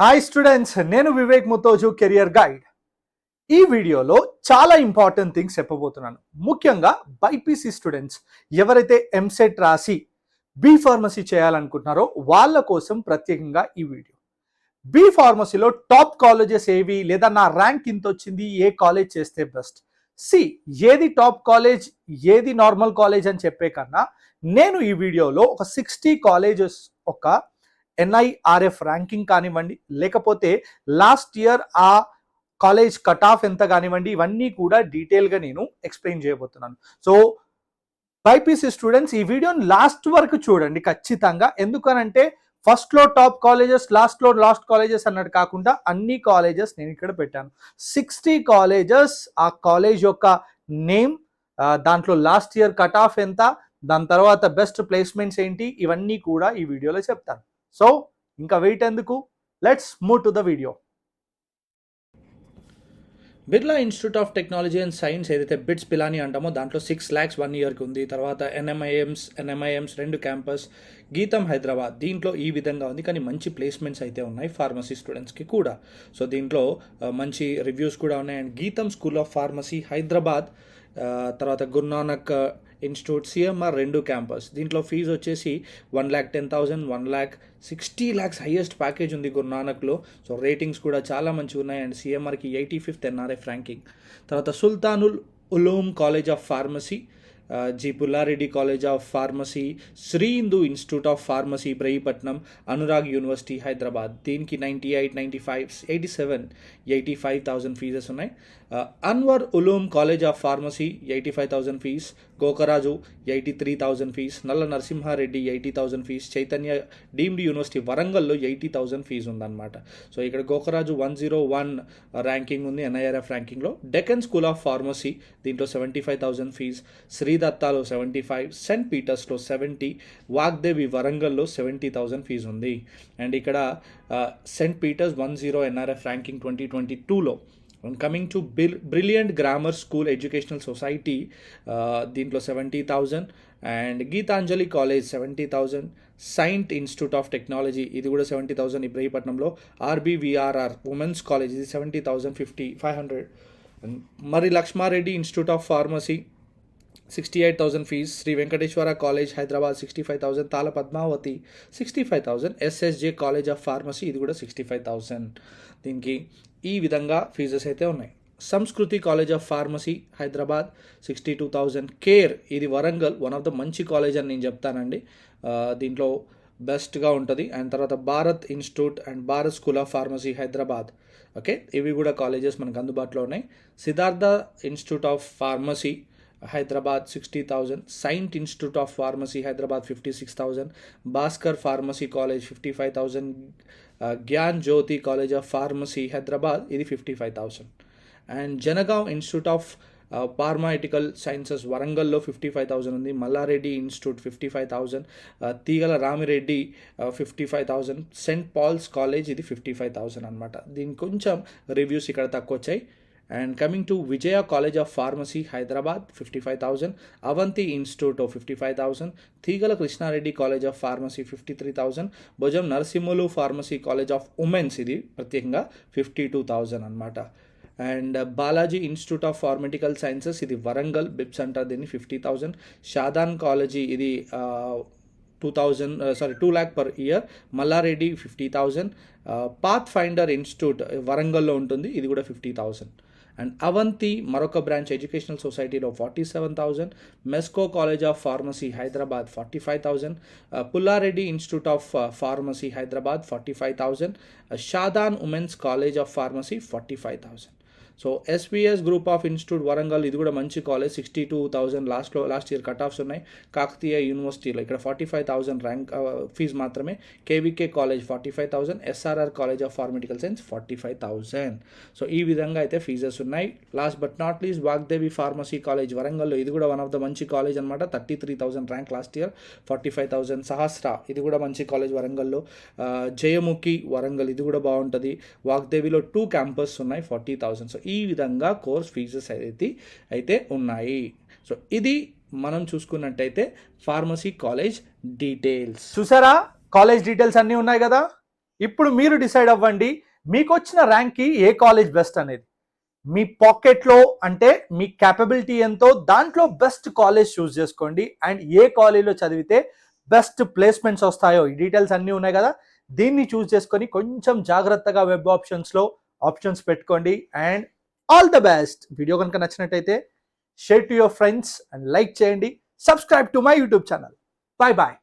Hi students, నేను Vivek ముతోజు, career guide. ఈ వీడియోలో చాలా ఇంపార్టెంట్ థింగ్స్ చెప్పబోతున్నాను. ముఖ్యంగా బైపీసీ స్టూడెంట్స్ ఎవరైతే ఎంసెట్ రాసి బి ఫార్మసీ చేయాలనుకుంటున్నారో వాళ్ళ కోసం ప్రత్యేకంగా ఈ వీడియో. బి ఫార్మసీలో టాప్ కాలేజెస్ ఏవి, లేదా నా ర్యాంక్ ఇంత వచ్చింది, ఏ కాలేజ్ చేస్తే బెస్ట్, ఏది టాప్ కాలేజ్ ఏది నార్మల్ కాలేజ్ అని చెప్పే కన్నా నేను ఈ వీడియోలో ఒక 60 కాలేజెస్ ఒక NIRF ర్యాంకింగ్ కానివ్వండి, లేకపోతే లాస్ట్ ఇయర్ ఆ కాలేజ్ కట్ ఆఫ్ ఎంత కానివ్వండి, ఇవన్నీ కూడా డీటెయిల్గా నేను ఎక్స్ప్లెయిన్ చేయబోతున్నాను. సో బైపీసీ స్టూడెంట్స్ ఈ వీడియోని లాస్ట్ వరకు చూడండి ఖచ్చితంగా. ఎందుకనంటే ఫస్ట్లో టాప్ కాలేజెస్, లాస్ట్లో లాస్ట్ కాలేజెస్ అన్నట్టు కాకుండా అన్ని కాలేజెస్ నేను ఇక్కడ పెట్టాను. 60 కాలేజెస్, ఆ కాలేజ్ యొక్క నేమ్, దాంట్లో లాస్ట్ ఇయర్ కట్ ఆఫ్ ఎంత, దాని తర్వాత బెస్ట్ ప్లేస్మెంట్స్ ఏంటి, ఇవన్నీ కూడా ఈ వీడియోలో చెప్తాను. సో ఇంకా వెయిట్ ఎందుకు, let's move to the video. Birla institute of technology and science ఏదైతే బిట్స్ పిలాని అంటామో దాంట్లో 6 lakhs 1 yearకి ఉంది. తర్వాత NMIMS 2 క్యాంపస్, గీతం హైదరాబాద్ దీంట్లో ఈ విధంగా ఉంది. కానీ మంచి ప్లేస్మెంట్స్ అయితే ఉన్నాయి ఫార్మసీ స్టూడెంట్స్కి కూడా. సో దీంట్లో మంచి రివ్యూస్ కూడా ఉన్నాయి. అండ్ గీతం స్కూల్ ఆఫ్ ఫార్మసీ హైదరాబాద్, తర్వాత గురునానక్ ఇన్స్టిట్యూట్ CMR 2 క్యాంపస్. దీంట్లో ఫీజు వచ్చేసి 1,10,000, 1,60,000 హైయెస్ట్ ప్యాకేజ్ ఉంది గురునానక్లో. సో రేటింగ్స్ కూడా చాలా మంచిగా ఉన్నాయి. అండ్ CMRకి 85th NRF ర్యాంకింగ్. తర్వాత Sultanul Uloom college of pharmacy, G Pullareddy college of pharmacy, Sri Hindu institute of pharmacy Ibrahimpatnam, Anurag university Hyderabad. దీనికి 98, 95, 87, 85,000 ఫీజెస్ ఉన్నాయి. Anwar Uloom college of pharmacy 85,000 fees, Gokaraju 83,000 fees, Nalla Narasimhareddy 80,000 fees, Chaitanya deemed university వరంగల్లో 80,000 ఫీజు ఉందన్నమాట. సో ఇక్కడ గోకరాజు 101 ర్యాంకింగ్ ఉంది NIRF ర్యాంకింగ్లో. డెక్కన్ స్కూల్ ఆఫ్ ఫార్మసీ దీంట్లో 75,000 ఫీజ్, శ్రీదత్తాలో 75, సెంట్ పీటర్స్లో 70, వాగ్దేవి వరంగల్లో 70,000 ఫీజు ఉంది. అండ్ ఇక్కడ సెంట్ పీటర్స్ 10 NRF ర్యాంకింగ్ 2022లో. And coming to brilliant grammar school educational society, దీంట్లో 70,000. And Gitanjali college 70,000, saint institute of technology ఇది కూడా 70,000 ఇబ్రహీపట్నంలో. RBVRR ఉమెన్స్ కాలేజ్ ఇది 70,000, 500. మరి Lakshmareddy institute of pharmacy 68,000 fees, Sri Venkateswara college Hyderabad 65,000, Talla Padmavathi 65,000, SSJ college of pharmacy ఇది కూడా 65,000. దీనికి ఈ విధంగా ఫీజెస్ అయితే ఉన్నాయి. Sanskriti college of pharmacy Hyderabad 62,000, care ఇది వరంగల్, వన్ ఆఫ్ ద మంచి కాలేజ్ అని నేను చెప్తానండి, దీంట్లో బెస్ట్గా ఉంటుంది. అండ్ తర్వాత Bharat institute and Bharat school of pharmacy Hyderabad. Okay, ఇవి కూడా కాలేజెస్ మనకు అందుబాటులో ఉన్నాయి. Siddhartha institute of pharmacy Hyderabad 60,000, saint institute of pharmacy Hyderabad 56,000, Bhaskar pharmacy college 55,000, Gyan Jyothi college of pharmacy Hyderabad ఇది 55,000. And Jangaon institute of pharmaceutical sciences వరంగల్లో 55,000 ఉంది. మల్లారెడ్డి ఇన్స్టిట్యూట్ 55,000, తీగల రామిరెడ్డి 55,000, సెంట్ పాల్స్ కాలేజ్ ఇది 55,000 అనమాట. దీనికి కొంచెం రివ్యూస్ ఇక్కడ తక్కువ వచ్చాయి. And coming to Vijaya college of pharmacy Hyderabad 55,000, Avanti institute 55,000, Teegala Krishna Reddy college of pharmacy 53,000, Bhujam Narasimhulu pharmacy college of women's ఇది ప్రత్యేకంగా 52,000 అనమాట. And Balaji institute of pharmaceutical sciences ఇది వరంగల్ బిప్స్ అంటారు దీన్ని 50,000, షాదాన్ కాలేజీ ఇది 2 lakh per year, Malla Reddy 50,000, path finder institute వరంగల్లో ఉంటుంది ఇది కూడా 50,000. అండ్ అవంతి మరొక బ్రాంచ్ ఎడ్యుకేషనల్ సొసైటీలో 47,000, Mesco college of pharmacy Hyderabad 45,000, Pullareddy institute of pharmacy Hyderabad 45,000, Shadan women's college of pharmacy 45,000. So SVS group of institute Warangal ఇది కూడా మంచి college 62,000 last year cut offs ఉన్నాయి. కాకతీయ యూనివర్సిటీలో ఇక్కడ 45,000 ర్యాంక్ ఫీజు మాత్రమే. KVK college 45,000, SRR college of pharmaceutical science 45,000. So ఈ విధంగా అయితే ఫీజెస్ ఉన్నాయి. Last but not least Vagdevi pharmacy college వరంగల్లో ఇది కూడా వన్ ఆఫ్ ద మంచి కాలేజ్ అనమాట. 33,000 ర్యాంక్ లాస్ట్ ఇయర్ 45,000. సహస్ర ఇది కూడా మంచి కాలేజ్ వరంగల్లో. జయముఖి వరంగల్ ఇది కూడా బాగుంటుంది. వాగ్దేవిలో 2 క్యాంపస్ ఉన్నాయి 40,000. సో ఈ విధంగా కోర్స్ ఫీజెస్ అయితే ఉన్నాయి. సో ఇది మనం చూసుకున్నట్టయితే ఫార్మసీ కాలేజ్ డీటెయిల్స్. చూసారా, కాలేజ్ డీటెయిల్స్ అన్నీ ఉన్నాయి కదా. ఇప్పుడు మీరు డిసైడ్ అవ్వండి మీకు వచ్చిన ర్యాంక్కి ఏ కాలేజ్ బెస్ట్ అనేది. మీ పాకెట్లో అంటే మీ క్యాపబిలిటీ ఎంతో దాంట్లో బెస్ట్ కాలేజ్ చూస్ చేసుకోండి. అండ్ ఏ కాలేజ్లో చదివితే బెస్ట్ ప్లేస్మెంట్స్ వస్తాయో ఈ డీటెయిల్స్ అన్నీ ఉన్నాయి కదా, దీన్ని చూస్ చేసుకొని కొంచెం జాగ్రత్తగా వెబ్ ఆప్షన్స్లో ఆప్షన్స్ పెట్టుకోండి. And all the best. Video కనుక నచ్చినట్టయితే share to your friends and like చేయండి. Subscribe to my YouTube channel. Bye bye.